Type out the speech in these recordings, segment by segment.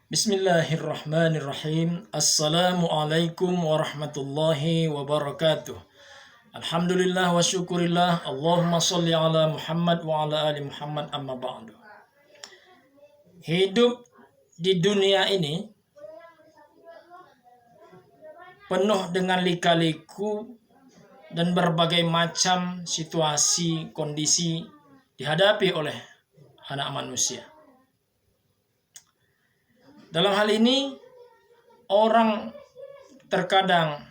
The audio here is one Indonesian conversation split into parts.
Bismillahirrahmanirrahim. Assalamualaikum warahmatullahi wabarakatuh. Alhamdulillah wa syukurillah. Allahumma salli ala Muhammad wa ala ali Muhammad, amma ba'du. Hidup di dunia ini penuh dengan lika-liku dan berbagai macam situasi, kondisi dihadapi oleh anak manusia. Dalam hal ini, orang terkadang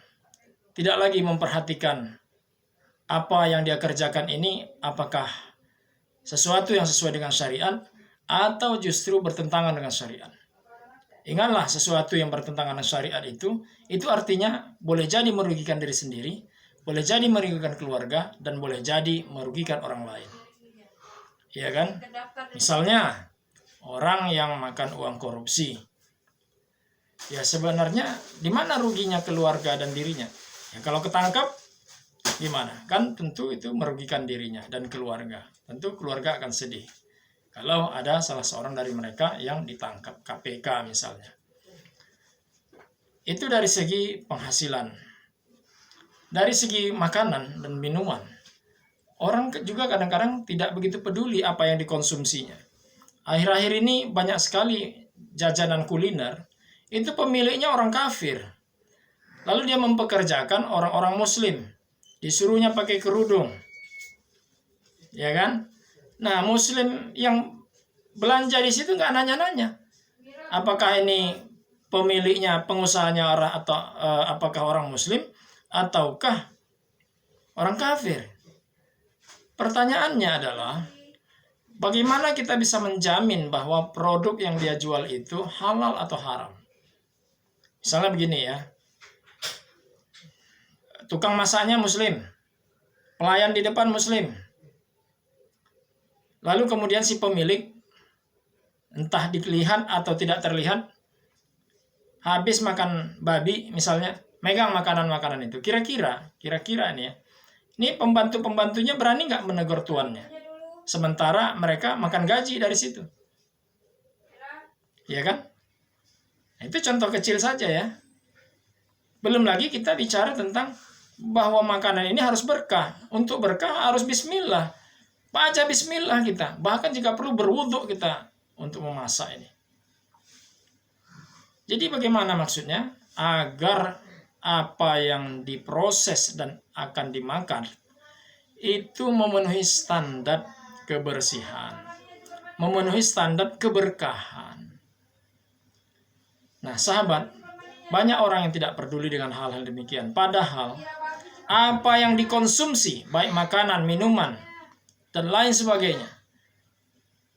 tidak lagi memperhatikan apa yang dia kerjakan ini, apakah sesuatu yang sesuai dengan syariat atau justru bertentangan dengan syariat. Ingatlah, sesuatu yang bertentangan dengan syariat itu artinya boleh jadi merugikan diri sendiri, boleh jadi merugikan keluarga, dan boleh jadi merugikan orang lain. Iya kan? Misalnya, orang yang makan uang korupsi, ya sebenarnya di mana ruginya keluarga dan dirinya? Ya kalau ketangkap gimana? Kan tentu itu merugikan dirinya dan keluarga. Tentu keluarga akan sedih kalau ada salah seorang dari mereka yang ditangkap, KPK misalnya. Itu dari segi penghasilan. Dari segi makanan dan minuman, orang juga kadang-kadang tidak begitu peduli apa yang dikonsumsinya. Akhir-akhir ini banyak sekali jajanan kuliner, itu pemiliknya orang kafir. Lalu dia mempekerjakan orang-orang muslim, disuruhnya pakai kerudung. Ya kan? Nah, muslim yang belanja di situ nggak nanya-nanya apakah ini pemiliknya, pengusahanya orang atau apakah orang muslim ataukah orang kafir. Pertanyaannya adalah, bagaimana kita bisa menjamin bahwa produk yang dia jual itu halal atau haram? Misalnya begini ya, tukang masaknya muslim, pelayan di depan muslim, lalu kemudian si pemilik, entah dilihat atau tidak terlihat, habis makan babi misalnya, megang makanan-makanan itu. Kira-kira ini ya, ini pembantu-pembantunya berani nggak menegur tuannya? Sementara mereka makan gaji dari situ. Ya kan? Itu contoh kecil saja ya. Belum lagi kita bicara tentang bahwa makanan ini harus berkah. Untuk berkah harus bismillah. Baca bismillah kita. Bahkan jika perlu berwudhu kita untuk memasak ini. Jadi bagaimana maksudnya? Agar apa yang diproses dan akan dimakan itu memenuhi standar kebersihan, memenuhi standar keberkahan. Nah, sahabat, banyak orang yang tidak peduli dengan hal-hal demikian. Padahal apa yang dikonsumsi, baik makanan, minuman, dan lain sebagainya,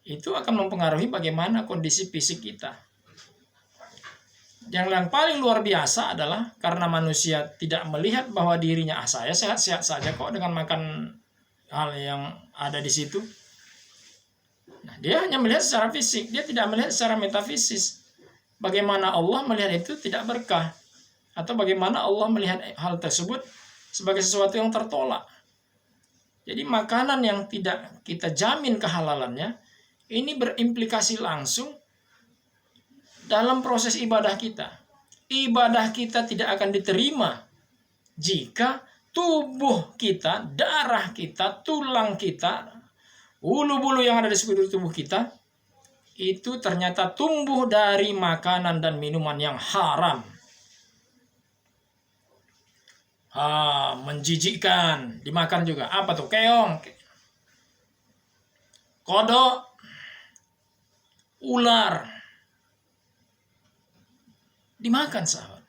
itu akan mempengaruhi bagaimana kondisi fisik kita. Yang paling luar biasa adalah karena manusia tidak melihat bahwa dirinya, saya sehat-sehat saja kok dengan makan hal yang ada di situ. Nah, dia hanya melihat secara fisik, dia tidak melihat secara metafisis. Bagaimana Allah melihat itu tidak berkah, atau bagaimana Allah melihat hal tersebut sebagai sesuatu yang tertolak. Jadi makanan yang tidak kita jamin kehalalannya, ini berimplikasi langsung dalam proses ibadah kita. Ibadah kita tidak akan diterima jika tubuh kita, darah kita, tulang kita, bulu-bulu yang ada di sekujur tubuh kita itu ternyata tumbuh dari makanan dan minuman yang haram. Menjijikkan, dimakan juga. Apa tuh? Keong, kodok, ular, dimakan, sahabat.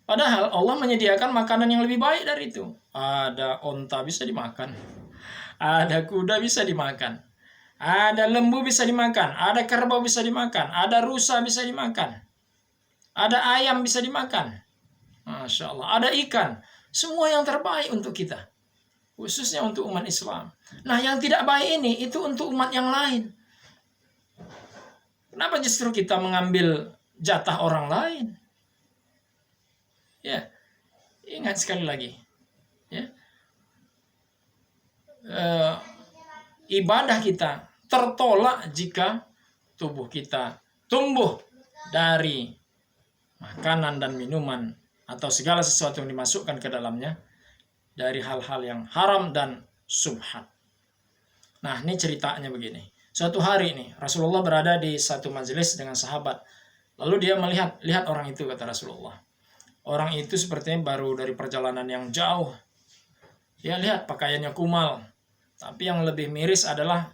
Padahal Allah menyediakan makanan yang lebih baik dari itu. Ada onta bisa dimakan, ada kuda bisa dimakan, ada lembu bisa dimakan, ada kerbau bisa dimakan, ada rusa bisa dimakan, ada ayam bisa dimakan. Masya Allah, ada ikan. Semua yang terbaik untuk kita, khususnya untuk umat Islam. Nah, yang tidak baik ini itu untuk umat yang lain. Kenapa justru kita mengambil jatah orang lain? Ya, ingat sekali lagi, ya, ibadah kita tertolak jika tubuh kita tumbuh dari makanan dan minuman atau segala sesuatu yang dimasukkan ke dalamnya dari hal-hal yang haram dan subhat. Nah, ini ceritanya begini. Suatu hari nih, Rasulullah berada di satu majelis dengan sahabat. Lalu dia lihat orang itu, kata Rasulullah. Orang itu sepertinya baru dari perjalanan yang jauh. Dia lihat pakaiannya kumal. Tapi yang lebih miris adalah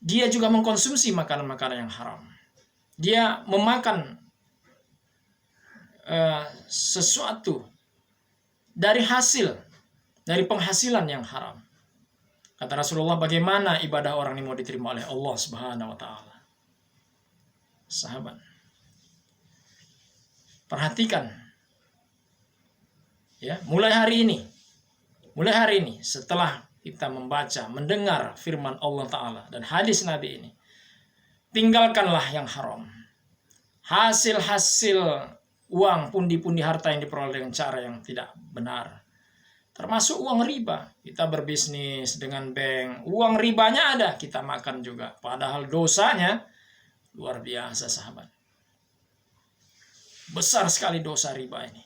dia juga mengkonsumsi makanan-makanan yang haram. Dia memakan sesuatu dari penghasilan yang haram. Kata Rasulullah, bagaimana ibadah orang ini mau diterima oleh Allah Subhanahu wa taala? Sahabat, perhatikan ya, mulai hari ini setelah kita membaca, mendengar firman Allah Ta'ala dan hadis Nabi ini, tinggalkanlah yang haram. Hasil-hasil uang, pundi-pundi harta yang diperoleh dengan cara yang tidak benar, termasuk uang riba. Kita berbisnis dengan bank, uang ribanya ada, kita makan juga. Padahal dosanya luar biasa, sahabat. Besar sekali dosa riba ini.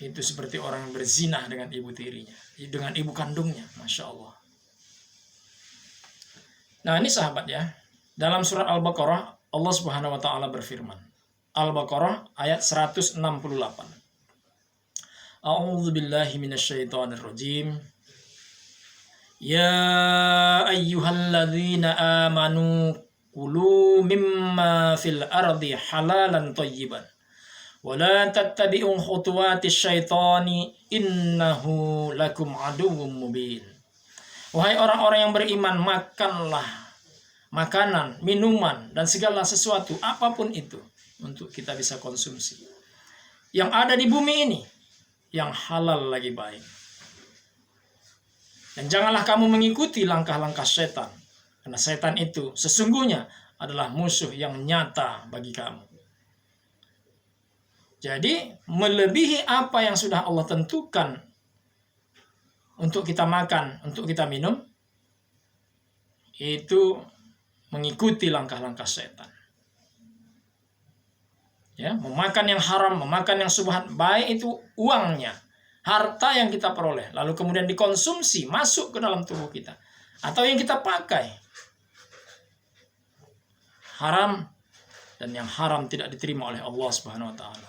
Itu seperti orang yang berzina dengan ibu tirinya, dengan ibu kandungnya. Masya Allah. Nah, ini sahabat ya, dalam surat Al-Baqarah Allah Subhanahu wa taala berfirman. Al-Baqarah ayat 168. A'udzu billahi minasyaitonir rajim. Ya ayyuhalladzina amanu kulu mimma fil ardi halalan thayyiban wa la tattabi'u khutuwatis syaitani innahu lakum aduwwum mubin. Wahai orang-orang yang beriman, makanlah makanan, minuman dan segala sesuatu apapun itu untuk kita bisa konsumsi yang ada di bumi ini, yang halal lagi baik. Dan janganlah kamu mengikuti langkah-langkah setan, karena setan itu sesungguhnya adalah musuh yang nyata bagi kamu. Jadi melebihi apa yang sudah Allah tentukan untuk kita makan, untuk kita minum, itu mengikuti langkah-langkah setan. Ya, memakan yang haram, memakan yang subhat, baik itu uangnya, harta yang kita peroleh, lalu kemudian dikonsumsi, masuk ke dalam tubuh kita, atau yang kita pakai, haram, dan yang haram tidak diterima oleh Allah Subhanahu wa taala.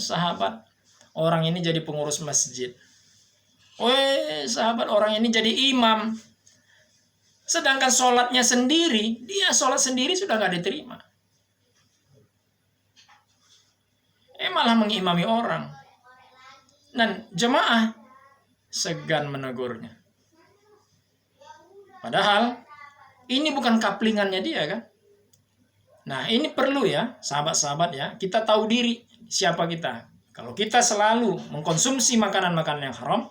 Sahabat, orang ini jadi pengurus masjid. Sahabat, orang ini jadi imam. Sedangkan sholatnya sendiri, dia sholat sendiri sudah gak diterima. Malah mengimami orang. Dan jemaah segan menegurnya. Padahal ini bukan kaplingannya dia kan. Nah, ini perlu ya, sahabat-sahabat ya, kita tahu diri siapa kita. Kalau kita selalu mengkonsumsi makanan-makanan yang haram,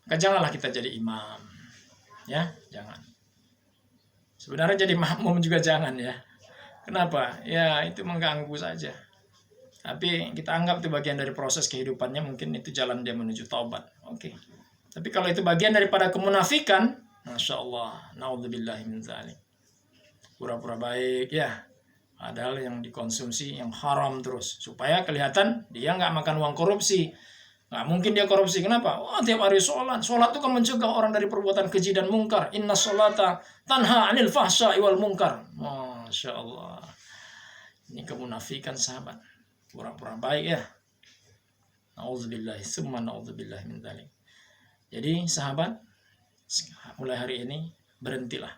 maka janganlah kita jadi imam. Ya, jangan. Sebenarnya jadi makmum juga jangan ya. Kenapa? Ya, itu mengganggu saja. Tapi kita anggap itu bagian dari proses kehidupannya, mungkin itu jalan dia menuju taubat. Oke. Tapi kalau itu bagian daripada kemunafikan, Masya Allah, naudzubillahi min dzalik. Pura-pura baik ya, padahal yang dikonsumsi yang haram terus, supaya kelihatan dia nggak makan uang korupsi. Nggak mungkin dia korupsi. Kenapa? Tiap hari sholat itu kan mencegah orang dari perbuatan keji dan mungkar. Inna sholata tanha anil fahsya'i wal mungkar. Masya Allah. Ini kemunafikan, sahabat. Pura-pura baik ya. Nauzubillah, summa nauzubillah min dzalik. Jadi sahabat, mulai hari ini berhentilah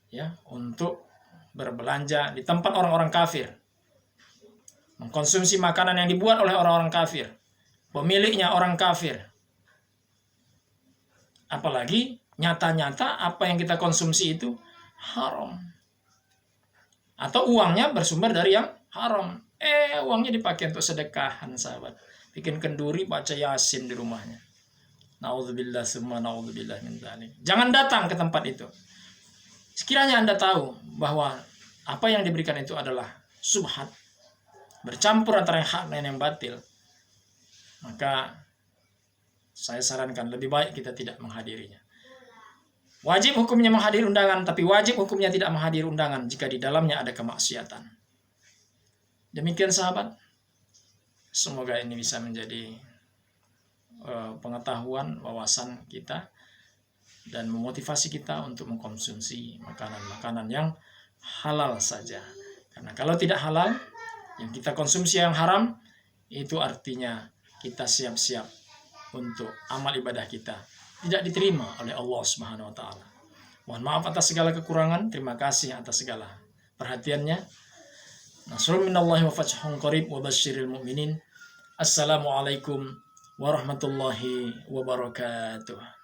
ya untuk berbelanja di tempat orang-orang kafir, mengkonsumsi makanan yang dibuat oleh orang-orang kafir, pemiliknya orang kafir. Apalagi nyata-nyata apa yang kita konsumsi itu haram, atau uangnya bersumber dari yang haram. Uangnya dipakai untuk sedekahan, sahabat. Bikin kenduri, baca Yasin di rumahnya. Nauzubillah summa nauzubillah min dzalik. Jangan datang ke tempat itu. Sekiranya Anda tahu bahwa apa yang diberikan itu adalah subhat, bercampur antara yang hak dan yang batil, maka saya sarankan lebih baik kita tidak menghadirinya. Wajib hukumnya menghadiri undangan, tapi wajib hukumnya tidak menghadiri undangan jika di dalamnya ada kemaksiatan. Demikian sahabat, semoga ini bisa menjadi pengetahuan, wawasan kita, dan memotivasi kita untuk mengkonsumsi makanan-makanan yang halal saja. Karena kalau tidak halal, yang kita konsumsi yang haram, itu artinya kita siap-siap untuk amal ibadah kita tidak diterima oleh Allah Subhanahu wa taala. Mohon maaf atas segala kekurangan, terima kasih atas segala perhatiannya. Nasrun minallahi wa fathun qarib wa basyiril mu'minin. Assalamualaikum warahmatullahi wabarakatuh.